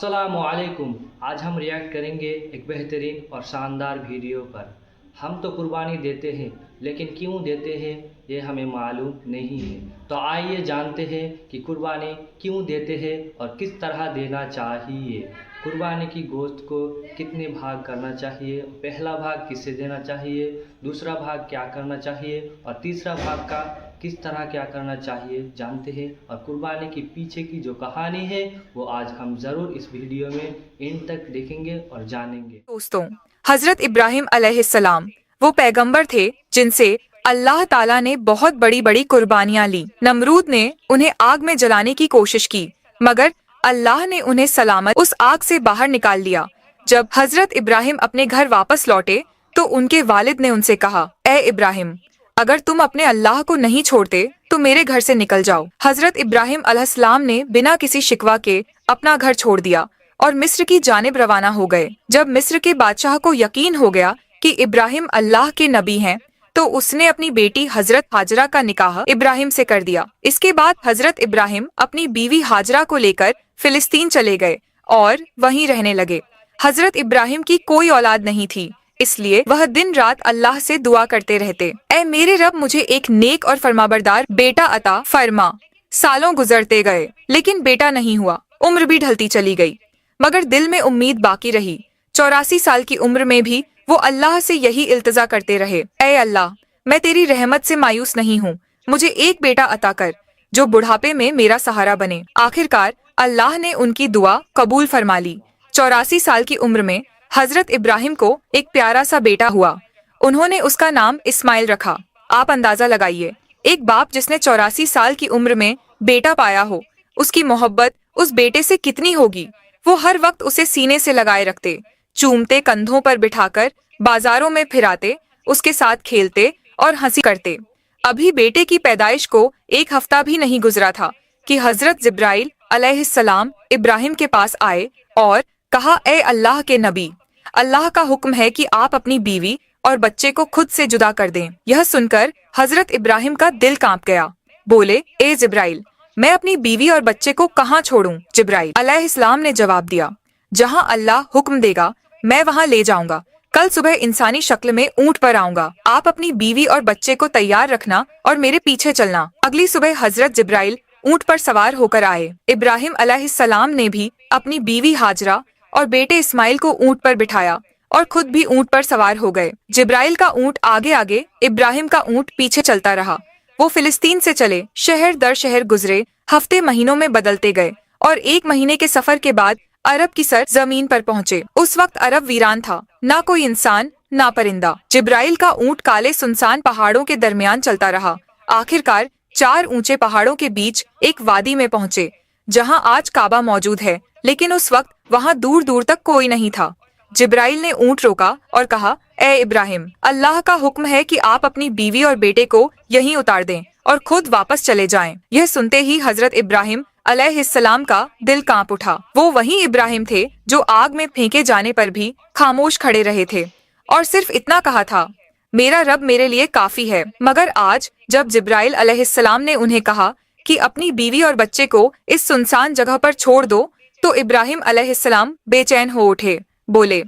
अस्सलाम वालेकुम। आज हम रिएक्ट करेंगे एक बेहतरीन और शानदार वीडियो पर। हम तो कुर्बानी देते हैं, लेकिन क्यों देते हैं ये हमें मालूम नहीं है। तो आइए जानते हैं कि कुर्बानी क्यों देते हैं और किस तरह देना चाहिए। कुर्बानी की गोश्त को कितने भाग करना चाहिए, पहला भाग किसे देना चाहिए, दूसरा भाग क्या करना चाहिए और तीसरा भाग का किस तरह क्या करना चाहिए जानते हैं। और कुर्बानी के पीछे की जो कहानी है वो आज हम ज़रूर इस वीडियो में एंड तक देखेंगे और जानेंगे। दोस्तों, हजरत इब्राहिम अलैहिस्सलाम वो पैगंबर थे जिनसे अल्लाह ताला ने बहुत बड़ी बड़ी कुर्बानियां ली। नमरूद ने उन्हें आग में जलाने की कोशिश की, मगर अल्लाह ने उन्हें सलामत उस आग से बाहर निकाल लिया। जब हजरत इब्राहिम अपने घर वापस लौटे तो उनके वालिद ने उनसे कहा, ए इब्राहिम, अगर तुम अपने अल्लाह को नहीं छोड़ते तो मेरे घर से निकल जाओ। हजरत इब्राहिम अलैहिस्सलाम ने बिना किसी शिकवा के अपना घर छोड़ दिया और मिस्र की जानिब रवाना हो गए। जब मिस्र के बादशाह को यकीन हो गया कि इब्राहिम अल्लाह के नबी हैं, तो उसने अपनी बेटी हजरत हाजरा का निकाह इब्राहिम से कर दिया। इसके बाद हजरत इब्राहिम अपनी बीवी हाजरा को लेकर फिलिस्तीन चले गए और वहीं रहने लगे। हजरत इब्राहिम की कोई औलाद नहीं थी, इसलिए वह दिन रात अल्लाह से दुआ करते रहते, ऐ मेरे रब, मुझे एक नेक और फरमाबरदार बेटा अता फरमा। सालों गुजरते गए लेकिन बेटा नहीं हुआ। उम्र भी ढलती चली गई, मगर दिल में उम्मीद बाकी रही। 84 साल की उम्र में भी वो अल्लाह से यही इल्तिजा करते रहे, ऐ अल्लाह, मैं तेरी रहमत से मायूस नहीं हूँ, मुझे एक बेटा अता कर जो बुढ़ापे में मेरा सहारा बने। आखिरकार अल्लाह ने उनकी दुआ कबूल फरमा ली। 84 साल की उम्र में हजरत इब्राहिम को एक प्यारा सा बेटा हुआ। उन्होंने उसका नाम इस्माइल रखा। आप अंदाजा लगाइए, एक बाप जिसने 84 साल की उम्र में बेटा पाया हो, उसकी मोहब्बत उस बेटे से कितनी होगी। वो हर वक्त उसे सीने से लगाए रखते, चूमते, कंधों पर बिठाकर बाजारों में फिराते, उसके साथ खेलते और हंसी करते। अभी बेटे की पैदाइश को एक हफ्ता भी नहीं गुजरा था कि हजरत जिब्राइल अलैहिस्सलाम इब्राहिम के पास आए और कहा, ए अल्लाह के नबी, अल्लाह का हुक्म है कि आप अपनी बीवी और बच्चे को खुद से जुदा कर दें। यह सुनकर हजरत इब्राहिम का दिल कांप गया। बोले, ए जिब्राइल, मैं अपनी बीवी और बच्चे को कहाँ छोड़ूं? जिब्राइल अलैहिस्सलाम ने जवाब दिया, जहाँ अल्लाह हुक्म देगा मैं वहाँ ले जाऊंगा। कल सुबह इंसानी शक्ल में ऊंट पर आऊंगा। आप अपनी बीवी और बच्चे को तैयार रखना और मेरे पीछे चलना। अगली सुबह हजरत जिब्राइल ऊंट पर सवार होकर आए। इब्राहिम अलैहिस्सलाम ने भी अपनी बीवी हाजरा और बेटे इस्माइल को ऊंट पर बिठाया और खुद भी ऊंट पर सवार हो गए। जिब्राइल का ऊंट आगे आगे, इब्राहिम का ऊंट पीछे चलता रहा। वो फिलिस्तीन से चले, शहर दर शहर गुजरे, हफ्ते महीनों में बदलते गए और एक महीने के सफर के बाद अरब की सर जमीन पर पहुँचे। उस वक्त अरब वीरान था, ना कोई इंसान ना परिंदा। जिब्राइल का ऊंट काले सुनसान पहाड़ों के दरमियान चलता रहा। आखिरकार 4 ऊंचे पहाड़ों के बीच एक वादी में पहुँचे, जहाँ आज काबा मौजूद है, लेकिन उस वक्त वहाँ दूर दूर तक कोई नहीं था। जिब्राइल ने ऊंट रोका और कहा, ए इब्राहिम, अल्लाह का हुक्म है कि आप अपनी बीवी और बेटे को यहीं उतार दें और खुद वापस चले जाएं। यह सुनते ही हजरत इब्राहिम अलैहिस्सलाम का दिल कांप उठा। वो वही इब्राहिम थे जो आग में फेंके जाने पर भी खामोश खड़े रहे थे और सिर्फ इतना कहा था, मेरा रब मेरे लिए काफी है। मगर आज जब जिब्राइल अलैहिस्सलाम ने उन्हें कहा कि अपनी बीवी और बच्चे को इस सुनसान जगह पर छोड़ दो, तो इब्राहिम अलैहिस्सलाम बेचैन हो उठे। बोले,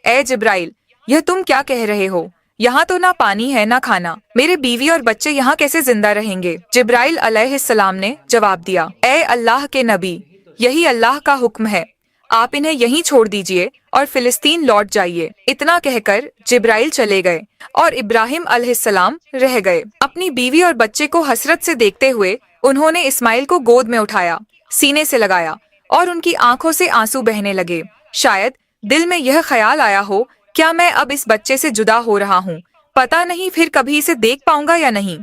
ए जिब्राइल, यह तुम क्या कह रहे हो? यहाँ तो ना पानी है ना खाना, मेरे बीवी और बच्चे यहाँ कैसे जिंदा रहेंगे? जिब्राइल अलैहिस्सलाम ने जवाब दिया, ए अल्लाह के नबी, यही अल्लाह का हुक्म है, आप इन्हें यहीं छोड़ दीजिए और फिलिस्तीन लौट जाइए। इतना कहकर जिब्राइल चले गए और इब्राहिम अलैहिस्सलाम रह गए। अपनी बीवी और बच्चे को हसरत से देखते हुए उन्होंने इस्माइल को गोद में उठाया, सीने से लगाया और उनकी आंखों से आंसू बहने लगे। शायद दिल में यह ख्याल आया हो, क्या मैं अब इस बच्चे से जुदा हो रहा हूँ, पता नहीं फिर कभी इसे देख पाऊंगा या नहीं।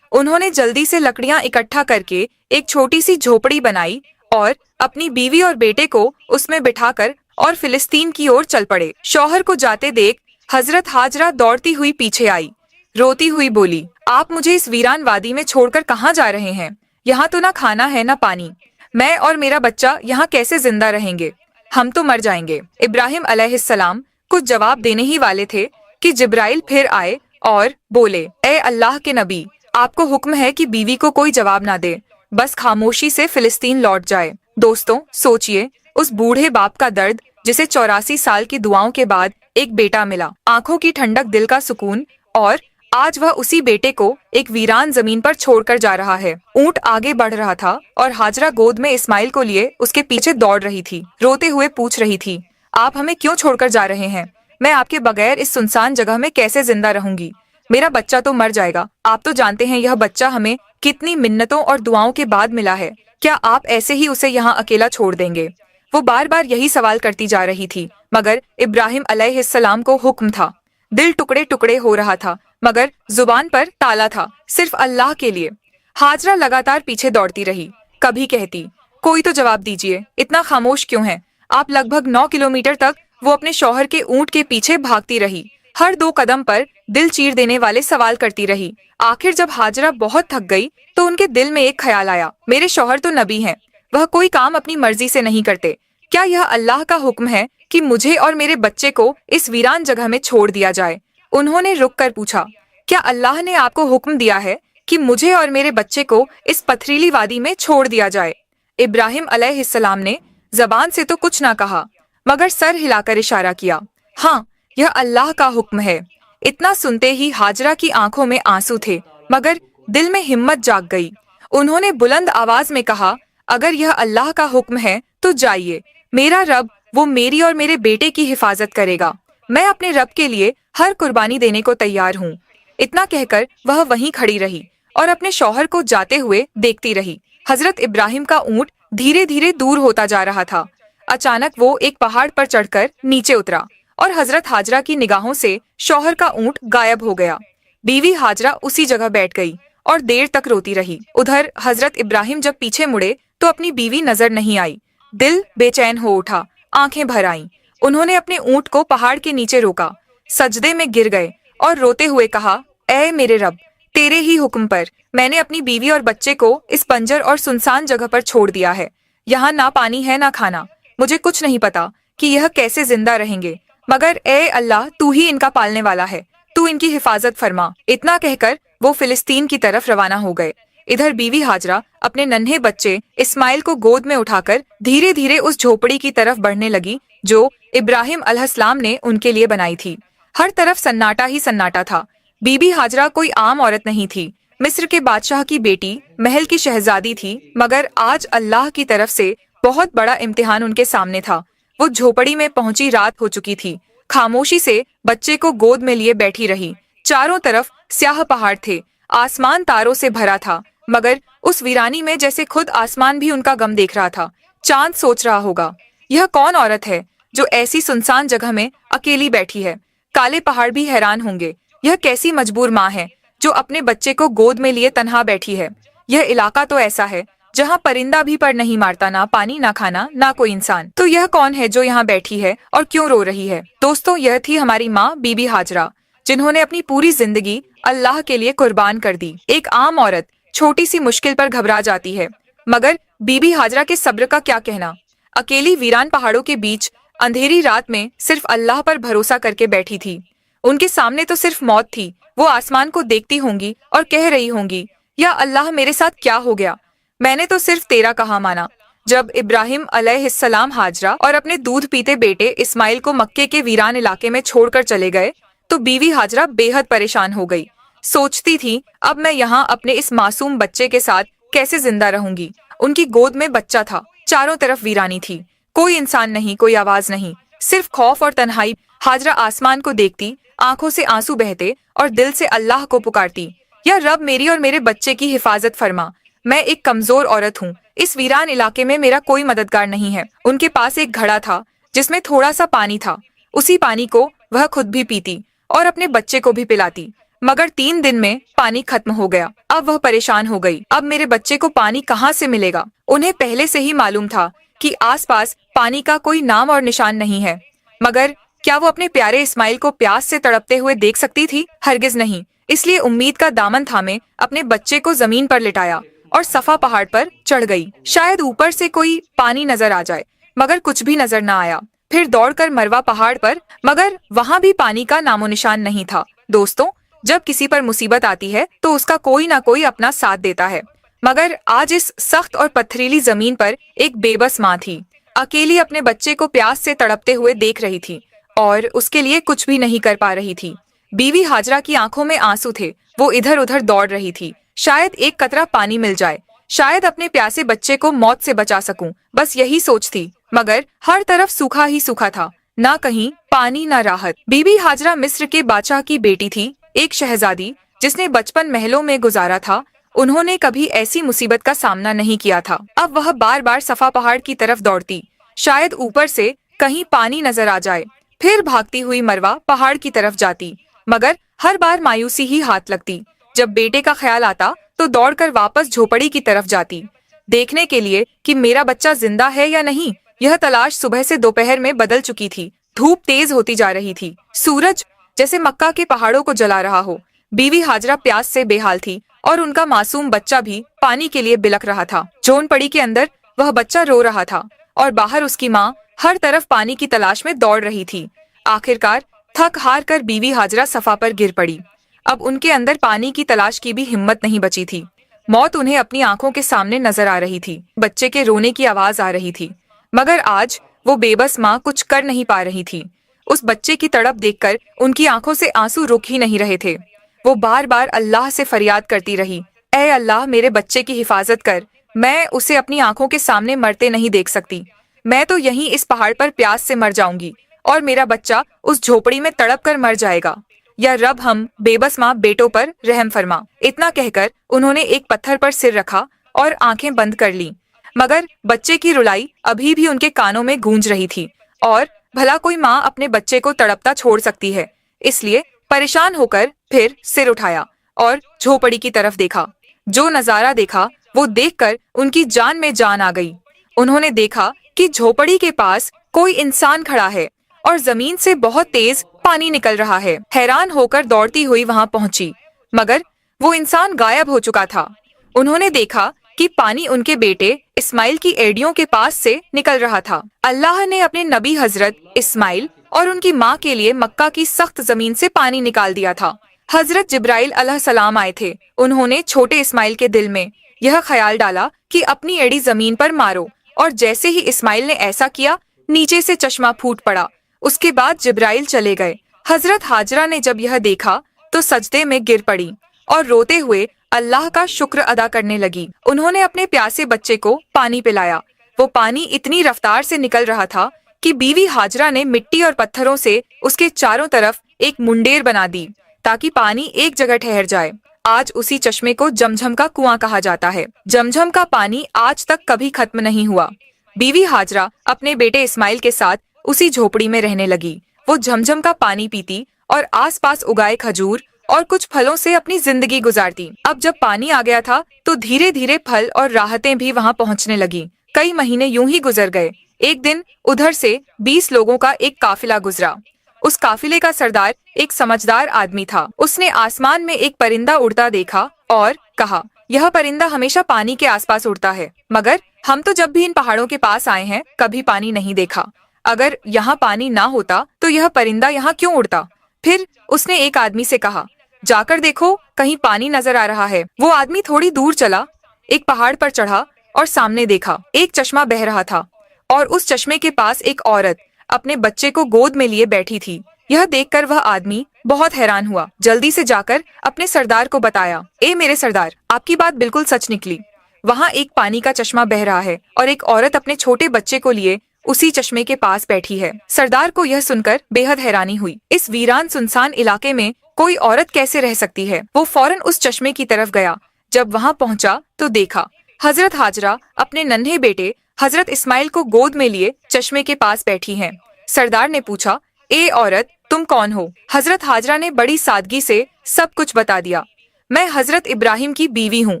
उन्होंने जल्दी से लकड़ियाँ इकट्ठा करके एक छोटी सी झोपड़ी बनाई और अपनी बीवी और बेटे को उसमें बिठाकर और फिलिस्तीन की ओर चल पड़े। शौहर को जाते देख हजरत हाजरा दौड़ती हुई पीछे आई, रोती हुई बोली, आप मुझे इस वीरान वादी में छोड़कर कहाँ जा रहे हैं? यहाँ तो ना खाना है ना पानी, मैं और मेरा बच्चा यहाँ कैसे जिंदा रहेंगे? हम तो मर जाएंगे। इब्राहिम अलैहिस्सलाम कुछ जवाब देने ही वाले थे कि जिब्राइल फिर आए और बोले, ए अल्लाह के नबी, आपको हुक्म है कि बीवी को कोई जवाब ना दे, बस खामोशी से फिलिस्तीन लौट जाए। दोस्तों सोचिए, उस बूढ़े बाप का दर्द जिसे 84 साल की दुआओं के बाद एक बेटा मिला, आंखों की ठंडक, दिल का सुकून, और आज वह उसी बेटे को एक वीरान जमीन पर छोड़कर जा रहा है। ऊंट आगे बढ़ रहा था और हाजरा गोद में इस्माइल को लिए उसके पीछे दौड़ रही थी, रोते हुए पूछ रही थी, आप हमें क्यों छोड़कर जा रहे हैं? मैं आपके बगैर इस सुनसान जगह में कैसे जिंदा रहूंगी? मेरा बच्चा तो मर जाएगा। आप तो जानते हैं यह बच्चा हमें कितनी मिन्नतों और दुआओं के बाद मिला है। क्या आप ऐसे ही उसे यहाँ अकेला छोड़ देंगे? वो बार बार यही सवाल करती जा रही थी, मगर इब्राहिम अलैहिस्सलाम को हुक्म था। दिल टुकड़े टुकड़े हो रहा था, मगर जुबान पर ताला था, सिर्फ अल्लाह के लिए। हाजरा लगातार पीछे दौड़ती रही, कभी कहती, कोई तो जवाब दीजिए, इतना खामोश क्यों है? आप लगभग 9 किलोमीटर तक वो अपने शौहर के ऊंट के पीछे भागती रही, हर 2 कदम पर दिल चीर देने वाले सवाल करती रही। आखिर जब हाजरा बहुत थक गई तो उनके दिल में एक ख्याल आया, मेरे शौहर तो नबी हैं, वह कोई काम अपनी मर्जी से नहीं करते। क्या यह अल्लाह का हुक्म है कि मुझे और मेरे बच्चे को इस वीरान जगह में छोड़ दिया जाए? उन्होंने रुक कर पूछा, क्या अल्लाह ने आपको हुक्म दिया है कि मुझे और मेरे बच्चे को इस पथरीली वादी में छोड़ दिया जाए? इब्राहिम अलैहिस्सलाम ने जबान से तो कुछ ना कहा, मगर सर हिलाकर इशारा किया, हाँ, यह अल्लाह का हुक्म है। इतना सुनते ही हाजरा की आंखों में आंसू थे, मगर दिल में हिम्मत जाग गई। उन्होंने बुलंद आवाज में कहा, अगर यह अल्लाह का हुक्म है तो जाइए, मेरा रब वो मेरी और मेरे बेटे की हिफाजत करेगा। मैं अपने रब के लिए हर कुर्बानी देने को तैयार हूँ। इतना कहकर वह वहीं खड़ी रही और अपने शौहर को जाते हुए देखती रही। हजरत इब्राहिम का ऊंट धीरे धीरे दूर होता जा रहा था। अचानक वो एक पहाड़ पर चढ़कर नीचे उतरा और हजरत हाजरा की निगाहों से शौहर का ऊंट गायब हो गया। बीवी हाजरा उसी जगह बैठ गई और देर तक रोती रही। उधर हजरत इब्राहिम जब पीछे मुड़े तो अपनी बीवी नजर नहीं आई। दिल बेचैन हो उठा, आंखें भर आईं। उन्होंने अपने ऊंट को पहाड़ के नीचे रोका, सजदे में गिर गए और रोते हुए कहा, ऐ मेरे रब, तेरे ही हुक्म पर मैंने अपनी बीवी और बच्चे को इस बंजर और सुनसान जगह पर छोड़ दिया है। यहाँ ना पानी है ना खाना, मुझे कुछ नहीं पता कि यह कैसे जिंदा रहेंगे, मगर ए अल्लाह, तू ही इनका पालने वाला है, तू इनकी हिफाजत फरमा। इतना कहकर वो फिलिस्तीन की तरफ रवाना हो गए। इधर बीवी हाजरा अपने नन्हे बच्चे इस्माइल को गोद में उठाकर धीरे धीरे उस झोपड़ी की तरफ बढ़ने लगी जो इब्राहिम अलैहिस्सलाम ने उनके लिए बनाई थी। हर तरफ सन्नाटा ही सन्नाटा था। बीबी हाजरा कोई आम औरत नहीं थी, मिस्र के बादशाह की बेटी, महल की शहजादी थी, मगर आज अल्लाह की तरफ से बहुत बड़ा इम्तिहान उनके सामने था। वो झोपड़ी में पहुंची रात हो चुकी थी। खामोशी से बच्चे को गोद में लिए बैठी रही। चारों तरफ स्याह पहाड़ थे, आसमान तारों से भरा था, मगर उस वीरानी में जैसे खुद आसमान भी उनका गम देख रहा था। चांद सोच रहा होगा, यह कौन औरत है जो ऐसी सुनसान जगह में अकेली बैठी है? काले पहाड़ भी हैरान होंगे, यह कैसी मजबूर माँ है जो अपने बच्चे को गोद में लिए तन्हा बैठी है। यह इलाका तो ऐसा है जहाँ परिंदा भी पर नहीं मारता, ना पानी ना खाना ना कोई इंसान। तो यह कौन है जो यहाँ बैठी है और क्यों रो रही है? दोस्तों, यह थी हमारी माँ बीबी हाजरा, जिन्होंने अपनी पूरी जिंदगी अल्लाह के लिए कुर्बान कर दी। एक आम औरत छोटी सी मुश्किल पर घबरा जाती है, मगर बीबी हाजरा के सब्र का क्या कहना। अकेली वीरान पहाड़ों के बीच अंधेरी रात में सिर्फ अल्लाह पर भरोसा करके बैठी थी। उनके सामने तो सिर्फ मौत थी। वो आसमान को देखती होंगी और कह रही होंगी, या अल्लाह, मेरे साथ क्या हो गया? मैंने तो सिर्फ तेरा कहा माना। जब इब्राहिम अलैहिस्सलाम हाजरा और अपने दूध पीते बेटे इस्माइल को मक्के के वीरान इलाके में छोड़कर चले गए तो बीवी हाजरा बेहद परेशान हो गई। सोचती थी, अब मैं यहाँ अपने इस मासूम बच्चे के साथ कैसे जिंदा रहूंगी। उनकी गोद में बच्चा था, चारों तरफ वीरानी थी, कोई इंसान नहीं, कोई आवाज नहीं, सिर्फ खौफ और तन्हाई। हाजरा आसमान को देखती, आंखों से आंसू बहते और दिल से अल्लाह को पुकारती, या रब, मेरी और मेरे बच्चे की हिफाजत फरमा। मैं एक कमजोर औरत हूँ, इस वीरान इलाके में मेरा कोई मददगार नहीं है। उनके पास एक घड़ा था जिसमें थोड़ा सा पानी था, उसी पानी को वह खुद भी पीती और अपने बच्चे को भी पिलाती, मगर 3 दिन में पानी खत्म हो गया। अब वह परेशान हो गई, अब मेरे बच्चे को पानी कहाँ से मिलेगा? उन्हें पहले से ही मालूम था कि आसपास पानी का कोई नाम और निशान नहीं है, मगर क्या वो अपने प्यारे इस्माइल को प्यास से तड़पते हुए देख सकती थी? हरगिज नहीं। इसलिए उम्मीद का दामन थामे अपने बच्चे को जमीन पर लिटाया और सफा पहाड़ पर चढ़ गई। शायद ऊपर से कोई पानी नजर आ जाए, मगर कुछ भी नजर न आया। फिर दौड़कर मरवा पहाड़ पर, मगर वहाँ भी पानी का नामो निशान नहीं था। दोस्तों, जब किसी पर मुसीबत आती है तो उसका कोई ना कोई अपना साथ देता है, मगर आज इस सख्त और पथरीली जमीन पर एक बेबस माँ थी। अकेली अपने बच्चे को प्यास से तड़पते हुए देख रही थी और उसके लिए कुछ भी नहीं कर पा रही थी। बीवी हाजरा की आंखों में आंसू थे। वो इधर उधर दौड़ रही थी, शायद एक कतरा पानी मिल जाए, शायद अपने प्यासे बच्चे को मौत से बचा सकूं, बस यही सोच थी। मगर हर तरफ सूखा ही सूखा था, ना कहीं पानी ना राहत। बीबी हाजरा मिस्र के बादशाह की बेटी थी, एक शहजादी जिसने बचपन महलों में गुजारा था। उन्होंने कभी ऐसी मुसीबत का सामना नहीं किया था। अब वह बार बार सफा पहाड़ की तरफ दौड़ती, शायद ऊपर से कहीं पानी नजर आ जाए। फिर भागती हुई मरवा पहाड़ की तरफ जाती, मगर हर बार मायूसी ही हाथ लगती। जब बेटे का ख्याल आता तो दौड़कर वापस झोपड़ी की तरफ जाती, देखने के लिए कि मेरा बच्चा जिंदा है या नहीं। यह तलाश सुबह से दोपहर में बदल चुकी थी। धूप तेज होती जा रही थी, सूरज जैसे मक्का के पहाड़ों को जला रहा हो। बीवी हाजरा प्यास से बेहाल थी और उनका मासूम बच्चा भी पानी के लिए बिलख रहा था। झोंपड़ी के अंदर वह बच्चा रो रहा था और बाहर उसकी माँ हर तरफ पानी की तलाश में दौड़ रही थी। आखिरकार थक हार कर बीवी हाजरा सफा पर गिर पड़ी। अब उनके अंदर पानी की तलाश की भी हिम्मत नहीं बची थी। मौत उन्हें अपनी आंखों के सामने नजर आ रही थी। बच्चे के रोने की आवाज आ रही थी, मगर आज वो बेबस माँ कुछ कर नहीं पा रही थी। उस बच्चे की तड़प देखकर उनकी आंखों से आंसू रुक ही नहीं रहे थे। वो बार बार अल्लाह से फरियाद करती रही, ऐ अल्लाह मेरे बच्चे की हिफाजत कर, मैं उसे अपनी आंखों के सामने मरते नहीं देख सकती। मैं तो यहीं इस पहाड़ पर प्यास से मर जाऊंगी और मेरा बच्चा उस झोपड़ी में तड़प कर मर जाएगा। या रब हम बेबस माँ बेटों पर रहम फरमा। इतना कहकर उन्होंने एक पत्थर पर सिर रखा और आंखें बंद कर लीं। मगर बच्चे की रुलाई अभी भी उनके कानों में गूंज रही थी और भला कोई माँ अपने बच्चे को तड़पता छोड़ सकती है। इसलिए परेशान होकर फिर सिर उठाया और झोपड़ी की तरफ देखा। जो नजारा देखा वो देखकर उनकी जान में जान आ गई। उन्होंने देखा कि झोपड़ी के पास कोई इंसान खड़ा है और जमीन से बहुत तेज पानी निकल रहा है। हैरान होकर दौड़ती हुई वहां पहुंची, मगर वो इंसान गायब हो चुका था। उन्होंने देखा कि पानी उनके बेटे इस्माइल की एड़ियों के पास से निकल रहा था। अल्लाह ने अपने नबी हजरत इस्माइल और उनकी माँ के लिए मक्का की सख्त जमीन से पानी निकाल दिया था। हजरत जिब्राइल अलैहिस्सलाम आए थे। उन्होंने छोटे इस्माइल के दिल में यह ख्याल डाला कि अपनी एड़ी जमीन पर मारो, और जैसे ही इस्माइल ने ऐसा किया, नीचे से चश्मा फूट पड़ा। उसके बाद जिब्राइल चले गए। हजरत हाजरा ने जब यह देखा तो सजदे में गिर पड़ी और रोते हुए अल्लाह का शुक्र अदा करने लगी। उन्होंने अपने प्यासे बच्चे को पानी पिलाया। वो पानी इतनी रफ्तार से निकल रहा था कि बीवी हाजरा ने मिट्टी और पत्थरों से उसके चारों तरफ एक मुंडेर बना दी ताकि पानी एक जगह ठहर जाए। आज उसी चश्मे को जमझम का कुआं कहा जाता है। जमझम का पानी आज तक कभी खत्म नहीं हुआ। बीवी हाजरा अपने बेटे इस्माइल के साथ उसी झोपड़ी में रहने लगी। वो झमझम का पानी पीती और आसपास उगाए खजूर और कुछ फलों से अपनी जिंदगी गुजारती। अब जब पानी आ गया था तो धीरे धीरे फल और राहतें भी वहाँ पहुँचने लगी। कई महीने यूं ही गुजर गए। एक दिन उधर से 20 लोगों का एक काफिला गुजरा। उस काफिले का सरदार एक समझदार आदमी था। उसने आसमान में एक परिंदा उड़ता देखा और कहा, यह परिंदा हमेशा पानी के आसपास उड़ता है, मगर हम तो जब भी इन पहाड़ों के पास आए हैं कभी पानी नहीं देखा। अगर यहाँ पानी ना होता तो यह परिंदा यहाँ क्यों उड़ता? फिर उसने एक आदमी से कहा, जाकर देखो कहीं पानी नजर आ रहा है। वो आदमी थोड़ी दूर चला, एक पहाड़ पर चढ़ा और सामने देखा एक चश्मा बह रहा था और उस चश्मे के पास एक औरत अपने बच्चे को गोद में लिए बैठी थी। यह देखकर वह आदमी बहुत हैरान हुआ। जल्दी से जाकर अपने सरदार को बताया, ए मेरे सरदार, आपकी बात बिल्कुल सच निकली। वहाँ एक पानी का चश्मा बह रहा है और एक औरत अपने छोटे बच्चे को लिए उसी चश्मे के पास बैठी है। सरदार को यह सुनकर बेहद हैरानी हुई। इस वीरान सुनसान इलाके में कोई औरत कैसे रह सकती है? वो फौरन उस चश्मे की तरफ गया। जब वहाँ पहुँचा तो देखा हजरत हाजरा अपने नन्हे बेटे हजरत इस्माइल को गोद में लिए चश्मे के पास बैठी हैं। सरदार ने पूछा, ए औरत, तुम कौन हो? हजरत हाजरा ने बड़ी सादगी से सब कुछ बता दिया। मैं हजरत इब्राहिम की बीवी हूँ।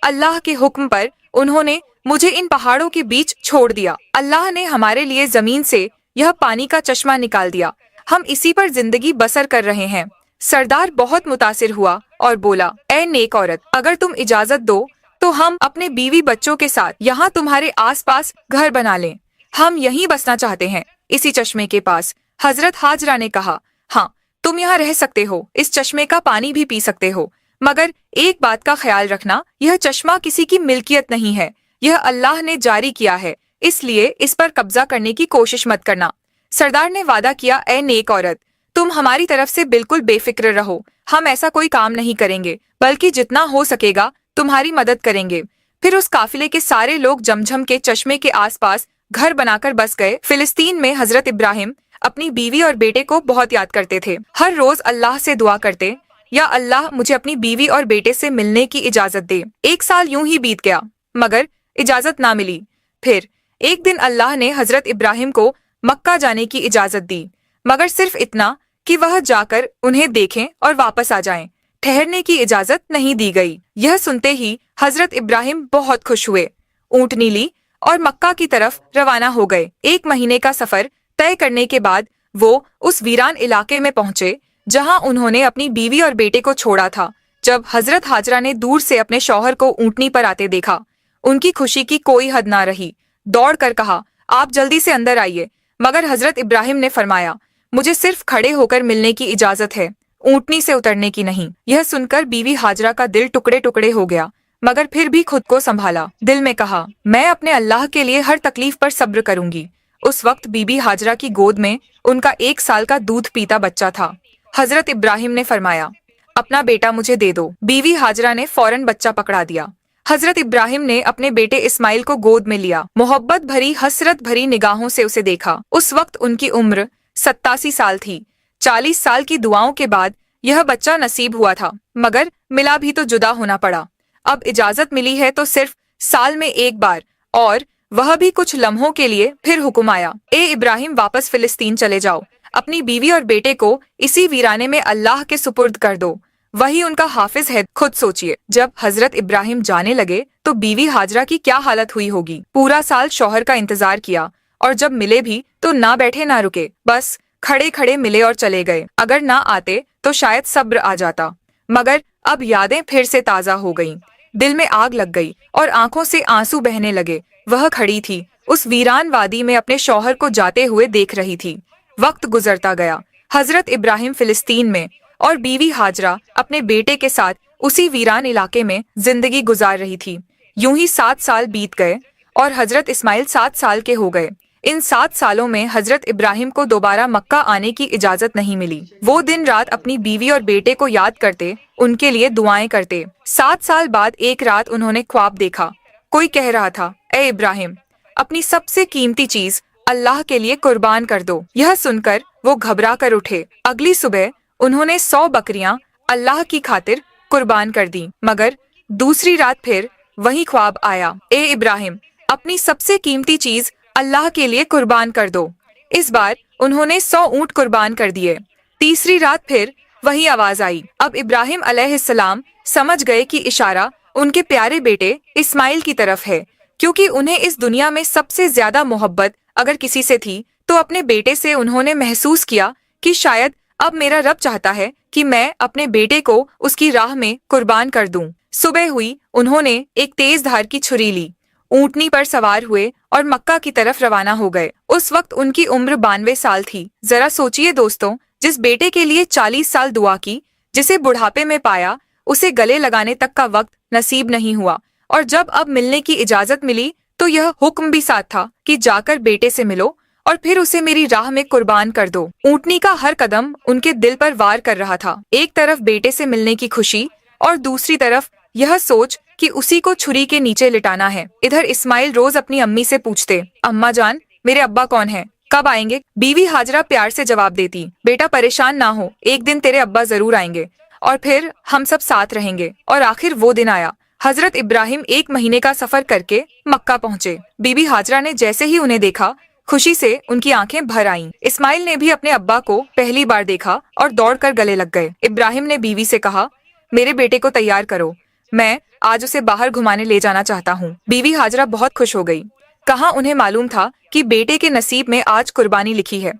अल्लाह के हुक्म पर उन्होंने मुझे इन पहाड़ों के बीच छोड़ दिया। अल्लाह ने हमारे लिए जमीन से यह पानी का चश्मा निकाल दिया। हम इसी पर जिंदगी बसर कर रहे हैं। सरदार बहुत मुतासिर हुआ और बोला, ए नेक औरत, अगर तुम इजाजत दो तो हम अपने बीवी बच्चों के साथ यहाँ तुम्हारे आसपास घर बना लें। हम यहीं बसना चाहते हैं, इसी चश्मे के पास। हजरत हाजरा ने कहा, हाँ, तुम यहाँ रह सकते हो, इस चश्मे का पानी भी पी सकते हो, मगर एक बात का ख्याल रखना, यह चश्मा किसी की मिल्कियत नहीं है। यह अल्लाह ने जारी किया है। इसलिए इस पर कब्जा करने की कोशिश मत करना। सरदार ने वादा किया, ए नेक औरत, तुम हमारी तरफ से बिल्कुल बेफिक्र रहो, हम ऐसा कोई काम नहीं करेंगे, बल्कि जितना हो सकेगा तुम्हारी मदद करेंगे। फिर उस काफिले के सारे लोग जमझम के चश्मे के आसपास घर बनाकर बस गए। फिलिस्तीन में हजरत इब्राहिम अपनी बीवी और बेटे को बहुत याद करते थे। हर रोज अल्लाह से दुआ करते, या अल्लाह मुझे अपनी बीवी और बेटे से मिलने की इजाजत दे। 1 साल यूं ही बीत गया, मगर इजाजत ना मिली। फिर एक दिन अल्लाह ने हजरत इब्राहिम को मक्का जाने की इजाजत दी, मगर सिर्फ इतना कि वह जाकर उन्हें देखें और वापस आ जाएं। ठहरने की इजाजत नहीं दी गई। यह सुनते ही हजरत इब्राहिम बहुत खुश हुए, ऊँटनी ली और मक्का की तरफ रवाना हो गए। 1 महीने का सफर तय करने के बाद वो उस वीरान इलाके में पहुंचे जहां उन्होंने अपनी बीवी और बेटे को छोड़ा था। जब हजरत हाजरा ने दूर से अपने शौहर को ऊँटनी पर आते देखा, उनकी खुशी की कोई हद ना रही। दौड़ कर कहा, आप जल्दी से अंदर आइए। मगर हजरत इब्राहिम ने फरमाया, मुझे सिर्फ खड़े होकर मिलने की इजाजत है, ऊँटनी से उतरने की नहीं। यह सुनकर बीवी हाजरा का दिल टुकड़े टुकड़े हो गया, मगर फिर भी खुद को संभाला। दिल में कहा, मैं अपने अल्लाह के लिए हर तकलीफ पर सब्र करूंगी। उस वक्त बीबी हाजरा की गोद में उनका 1 साल का दूध पीता बच्चा था। हजरत इब्राहिम ने फरमाया, अपना बेटा मुझे दे दो। बीवी हाजरा ने फौरन बच्चा पकड़ा दिया। हजरत इब्राहिम ने अपने बेटे इस्माइल को गोद में लिया, मोहब्बत भरी हसरत भरी निगाहों से उसे देखा। उस वक्त उनकी उम्र 87 साल थी। 40 साल की दुआओं के बाद यह बच्चा नसीब हुआ था, मगर मिला भी तो जुदा होना पड़ा। अब इजाजत मिली है तो सिर्फ साल में 1 बार, और वह भी कुछ लम्हों के लिए। फिर हुक्म आया, ए इब्राहिम, वापस फिलिस्तीन चले जाओ। अपनी बीवी और बेटे को इसी वीराने में अल्लाह के सुपुर्द कर दो, वही उनका हाफिज है। खुद सोचिए, जब हजरत इब्राहिम जाने लगे तो बीवी हाजरा की क्या हालत हुई होगी। पूरा साल शौहर का इंतजार किया, और जब मिले भी तो ना बैठे ना रुके, बस खड़े खड़े मिले और चले गए। अगर ना आते तो शायद सब्र आ जाता, मगर अब यादें फिर से ताजा हो गईं। दिल में आग लग गई और आंखों से आंसू बहने लगे। वह खड़ी थी, उस वीरान वादी में अपने शौहर को जाते हुए देख रही थी। वक्त गुजरता गया। हजरत इब्राहिम फिलिस्तीन में और बीवी हाजरा अपने बेटे के साथ उसी वीरान इलाके में जिंदगी गुजार रही थी। यूं ही 7 साल बीत गए और हजरत इस्माइल 7 साल के हो गए। इन 7 सालों में हजरत इब्राहिम को दोबारा मक्का आने की इजाजत नहीं मिली। वो दिन रात अपनी बीवी और बेटे को याद करते, उनके लिए दुआएं करते। 7 साल बाद एक रात उन्होंने ख्वाब देखा। कोई कह रहा था, ए इब्राहिम, अपनी सबसे कीमती चीज अल्लाह के लिए कुर्बान कर दो। यह सुनकर वो घबरा कर उठे। अगली सुबह उन्होंने 100 बकरियां अल्लाह की खातिर कुर्बान कर दी। मगर दूसरी रात फिर वही ख्वाब आया, ए इब्राहिम, अपनी सबसे कीमती चीज अल्लाह के लिए कुर्बान कर दो। इस बार उन्होंने 100 ऊंट कुर्बान कर दिए। तीसरी रात फिर वही आवाज आई। अब इब्राहिम अलैहिस्सलाम समझ गए कि इशारा उनके प्यारे बेटे इस्माइल की तरफ है, क्योंकि उन्हें इस दुनिया में सबसे ज्यादा मोहब्बत अगर किसी से थी तो अपने बेटे से। उन्होंने महसूस किया कि शायद अब मेरा रब चाहता है कि मैं अपने बेटे को उसकी राह में कुर्बान कर दूं। सुबह हुई, उन्होंने एक तेज धार की छुरी ली, ऊंटनी पर सवार हुए और मक्का की तरफ रवाना हो गए। उस वक्त उनकी उम्र 92 साल थी। जरा सोचिए दोस्तों, जिस बेटे के लिए 40 साल दुआ की, जिसे बुढ़ापे में पाया, उसे गले लगाने तक का वक्त नसीब नहीं हुआ, और जब अब मिलने की इजाजत मिली तो यह हुक्म भी साथ था कि जाकर बेटे से मिलो और फिर उसे मेरी राह में कुर्बान कर दो। ऊंटनी का हर कदम उनके दिल पर वार कर रहा था। एक तरफ बेटे से मिलने की खुशी और दूसरी तरफ यह सोच कि उसी को छुरी के नीचे लिटाना है। इधर इस्माइल रोज अपनी अम्मी से पूछते, अम्मा जान, मेरे अब्बा कौन है, कब आएंगे? बीवी हाजरा प्यार से जवाब देती, बेटा परेशान ना हो, एक दिन तेरे अब्बा जरूर आएंगे और फिर हम सब साथ रहेंगे। और आखिर वो दिन आया। हजरत इब्राहिम 1 महीने का सफर करके मक्का पहुँचे। बीबी हाजरा ने जैसे ही उन्हें देखा, खुशी से उनकी आंखें भर आईं। इस्माइल ने भी अपने अब्बा को पहली बार देखा और दौड़कर गले लग गए। इब्राहिम ने बीवी से कहा, मेरे बेटे को तैयार करो, मैं आज उसे बाहर घुमाने ले जाना चाहता हूँ। बीवी हाजरा बहुत खुश हो गई। कहाँ उन्हें मालूम था कि बेटे के नसीब में आज कुर्बानी लिखी है।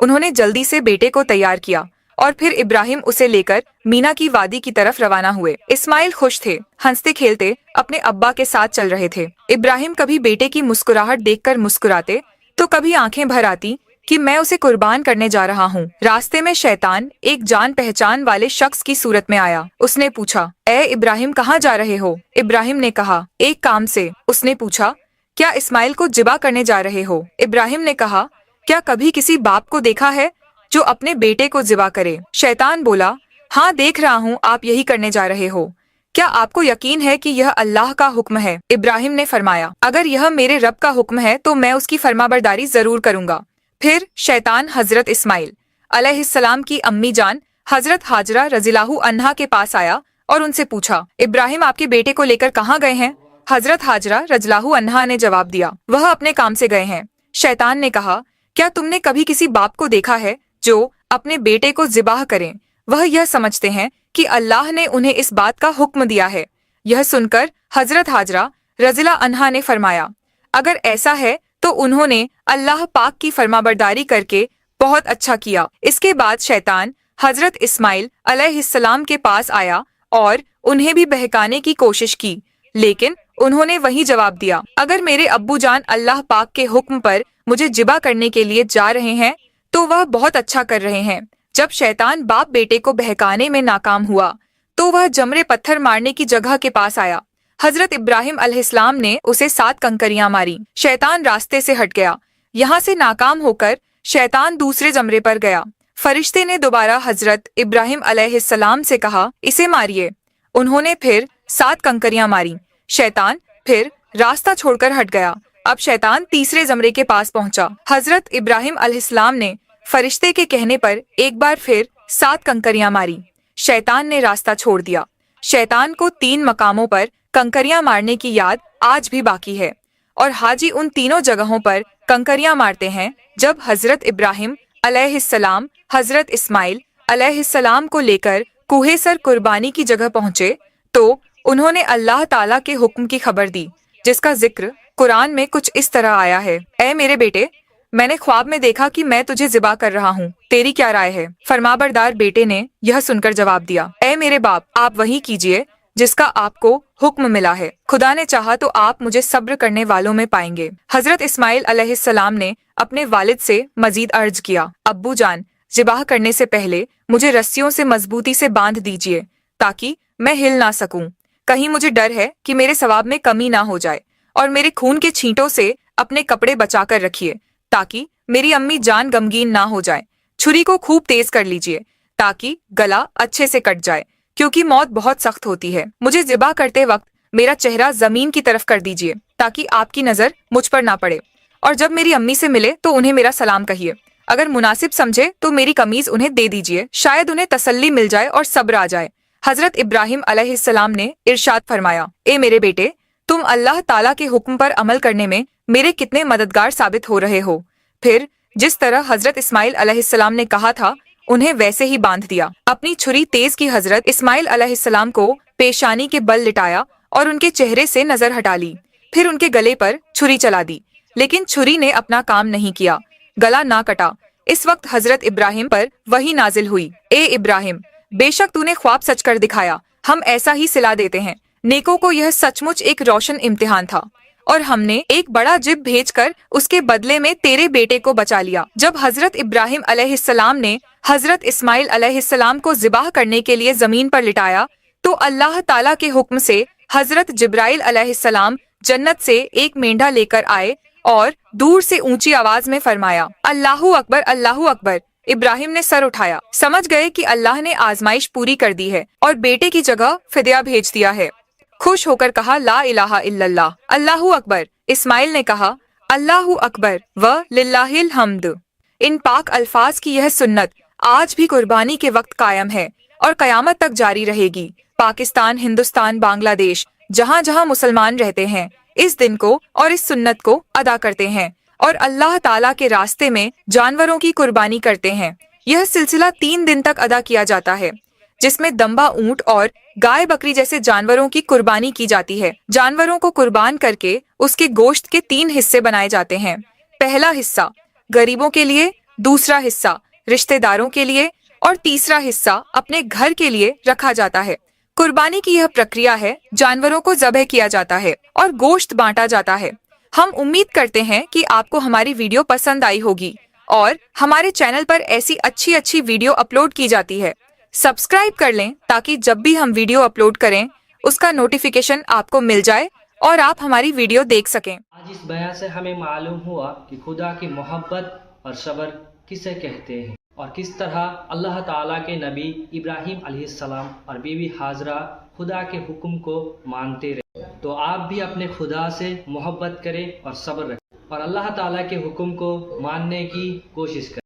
उन्होंने जल्दी से बेटे को तैयार किया और फिर इब्राहिम उसे लेकर मीना की वादी की तरफ रवाना हुए। इस्माइल खुश थे, हंसते खेलते अपने अब्बा के साथ चल रहे थे। इब्राहिम कभी बेटे की मुस्कुराहट देखकर मुस्कुराते तो कभी आंखें भर आती कि मैं उसे कुर्बान करने जा रहा हूँ। रास्ते में शैतान एक जान पहचान वाले शख्स की सूरत में आया। उसने पूछा, ए इब्राहिम, कहाँ जा रहे हो? इब्राहिम ने कहा, एक काम से। उसने पूछा, क्या इस्माइल को जिबा करने जा रहे हो? इब्राहिम ने कहा, क्या कभी किसी बाप को देखा है जो अपने बेटे को जिबा करे? शैतान बोला, हाँ देख रहा हूँ आप यही करने जा रहे हो। क्या आपको यकीन है कि यह अल्लाह का हुक्म है? इब्राहिम ने फरमाया, अगर यह मेरे रब का हुक्म है तो मैं उसकी फरमाबरदारी जरूर करूंगा। फिर शैतान हजरत इस्माइल अलैहिस्सलाम की अम्मी जान हजरत हाजरा रज़ियल्लाहु अन्हा के पास आया और उनसे पूछा, इब्राहिम आपके बेटे को लेकर कहाँ गए हैं? हजरत हाजरा रज़ियल्लाहु अन्हा ने जवाब दिया, वह अपने काम से गए हैं। शैतान ने कहा, क्या तुमने कभी किसी बाप को देखा है जो अपने बेटे को जिबाह करें? वह यह समझते हैं कि अल्लाह ने उन्हें इस बात का हुक्म दिया है। यह सुनकर हजरत हाजरा रज़ियल्लाहु अन्हा ने फरमाया, अगर ऐसा है तो उन्होंने अल्लाह पाक की फरमाबरदारी करके बहुत अच्छा किया। इसके बाद शैतान हजरत इस्माइल अलैहिस्सलाम के पास आया और उन्हें भी बहकाने की कोशिश की, लेकिन उन्होंने वही जवाब दिया, अगर मेरे अब्बू जान अल्लाह पाक के हुक्म पर मुझे जिबा करने के लिए जा रहे हैं तो वह बहुत अच्छा कर रहे हैं। जब शैतान बाप बेटे को बहकाने में नाकाम हुआ तो वह जमरे पत्थर मारने की जगह के पास आया। हजरत इब्राहिम अलैहिस्सलाम ने उसे 7 कंकरियां मारी। शैतान रास्ते से हट गया। यहाँ से नाकाम होकर शैतान दूसरे जमरे पर गया। फरिश्ते ने दोबारा हजरत इब्राहिम अलैहिस्सलाम से कहा, इसे मारिए। उन्होंने फिर 7 कंकरियां मारी। शैतान फिर रास्ता छोड़कर हट गया। अब शैतान तीसरे जमरे के पास पहुंचा। हजरत इब्राहिम अलैहिस्सलाम ने फरिश्ते के कहने पर एक बार फिर 7 कंकरियां मारी। शैतान ने रास्ता छोड़ दिया। शैतान को 3 मकामों पर कंकरियां मारने की याद आज भी बाकी है और हाजी उन तीनों जगहों पर कंकरियां मारते हैं जब हजरत इब्राहिम अलैहिस्सलाम हजरत इस्माइल अलैहिस्सलाम को लेकर कुहेसर कुर्बानी की जगह पहुंचे तो उन्होंने अल्लाह ताला के हुक्म की खबर दी, जिसका जिक्र कुरान में कुछ इस तरह आया है, ऐ मेरे बेटे, मैंने ख्वाब में देखा कि मैं तुझे जिबा कर रहा हूँ, तेरी क्या राय है? फरमाबरदार बेटे ने यह सुनकर जवाब दिया, ऐ मेरे बाप, आप वही कीजिए जिसका आपको हुक्म मिला है। खुदा ने चाहा तो आप मुझे सब्र करने वालों में पाएंगे। हजरत इस्माइल अलैहिस्सलाम ने अपने वालिद से मजीद अर्ज किया, अब्बू जान, जिबाह करने से पहले मुझे रस्सियों से मजबूती से बांध दीजिए ताकि मैं हिल ना सकूं। कहीं मुझे डर है कि मेरे सवाब में कमी ना हो जाए, और मेरे खून के छींटों से अपने कपड़े बचाकर रखिए ताकि मेरी अम्मी जान गमगीन ना हो जाए। छुरी को खूब तेज कर लीजिए ताकि गला अच्छे से कट जाए, क्योंकि मौत बहुत सख्त होती है। मुझे जिबा करते वक्त मेरा चेहरा जमीन की तरफ कर दीजिए ताकि आपकी नजर मुझ पर ना पड़े, और जब मेरी अम्मी से मिले तो उन्हें मेरा सलाम कहिए। अगर मुनासिब समझे तो मेरी कमीज उन्हें दे दीजिए, शायद उन्हें तसल्ली मिल जाए और सब्र आ जाए। हजरत इब्राहिम अलैहिस्सलाम ने इरशाद फरमाया, ए मेरे बेटे, तुम अल्लाह ताला के हुक्म पर अमल करने में मेरे कितने मददगार साबित हो रहे हो। फिर जिस तरह हजरत इस्माइल अलैहिस्सलाम ने कहा था उन्हें वैसे ही बांध दिया। अपनी छुरी तेज की हजरत इस्माइल अलैहिस्सलाम को पेशानी के बल लिटाया और उनके चेहरे से नजर हटा ली। फिर उनके गले पर छुरी चला दी, लेकिन छुरी ने अपना काम नहीं किया, गला ना कटा। इस वक्त हजरत इब्राहिम पर वही नाजिल हुई, ए इब्राहिम, बेशक तूने ख्वाब सच कर दिखाया, हम ऐसा ही सिला देते हैं। नेकों को यह सचमुच एक रोशन इम्तिहान था और हमने एक बड़ा जिब भेजकर उसके बदले में तेरे बेटे को बचा लिया। जब हजरत इब्राहिम अलैहिस्सलाम ने हजरत इस्माइल अलैहिस्सलाम को जिबाह करने के लिए जमीन पर लिटाया तो अल्लाह ताला के हुक्म से हजरत जिब्राइल अलैहिस्सलाम जन्नत से एक मेंढा लेकर आए और दूर से ऊंची आवाज में फरमाया, अल्लाहू अकबर, अल्लाहू अकबर। इब्राहिम ने सर उठाया, समझ गए कि अल्लाह ने आजमाइश पूरी कर दी है और बेटे की जगह फिदिया भेज दिया है। खुश होकर कहा, ला इलाहा इल्लल्लाह, अल्लाहू अकबर। इस्माइल ने कहा, अल्लाहू अकबर व लिल्लाहिल हम्द। इन पाक अल्फाज की यह सुन्नत आज भी कुर्बानी के वक्त कायम है और कयामत तक जारी रहेगी। पाकिस्तान, हिंदुस्तान, बांग्लादेश, जहाँ जहाँ मुसलमान रहते हैं इस दिन को और इस सुन्नत को अदा करते हैं और अल्लाह ताला के रास्ते में जानवरों की कुर्बानी करते हैं। यह सिलसिला 3 दिन तक अदा किया जाता है, जिसमें दम्बा ऊंट और गाय बकरी जैसे जानवरों की कुर्बानी की जाती है। जानवरों को कुर्बान करके उसके गोश्त के 3 हिस्से बनाए जाते हैं। पहला हिस्सा गरीबों के लिए, दूसरा हिस्सा रिश्तेदारों के लिए और तीसरा हिस्सा अपने घर के लिए रखा जाता है। कुर्बानी की यह प्रक्रिया है, जानवरों को ज़बह किया जाता है और गोश्त बांटा जाता है। हम उम्मीद करते हैं कि आपको हमारी वीडियो पसंद आई होगी और हमारे चैनल पर ऐसी अच्छी अच्छी वीडियो अपलोड की जाती है। सब्सक्राइब कर लें ताकि जब भी हम वीडियो अपलोड करें उसका नोटिफिकेशन आपको मिल जाए और आप हमारी वीडियो देख सकें। आज इस बयान से हमें मालूम हुआ कि खुदा की मोहब्बत और सब्र किसे कहते हैं और किस तरह अल्लाह ताला के नबी इब्राहिम अलैहिस्सलाम और बीवी हाजरा खुदा के हुक्म को मानते रहे। तो आप भी अपने खुदा से मोहब्बत करें और सब्र रखें और अल्लाह ताला के हुक्म को मानने की कोशिश करें।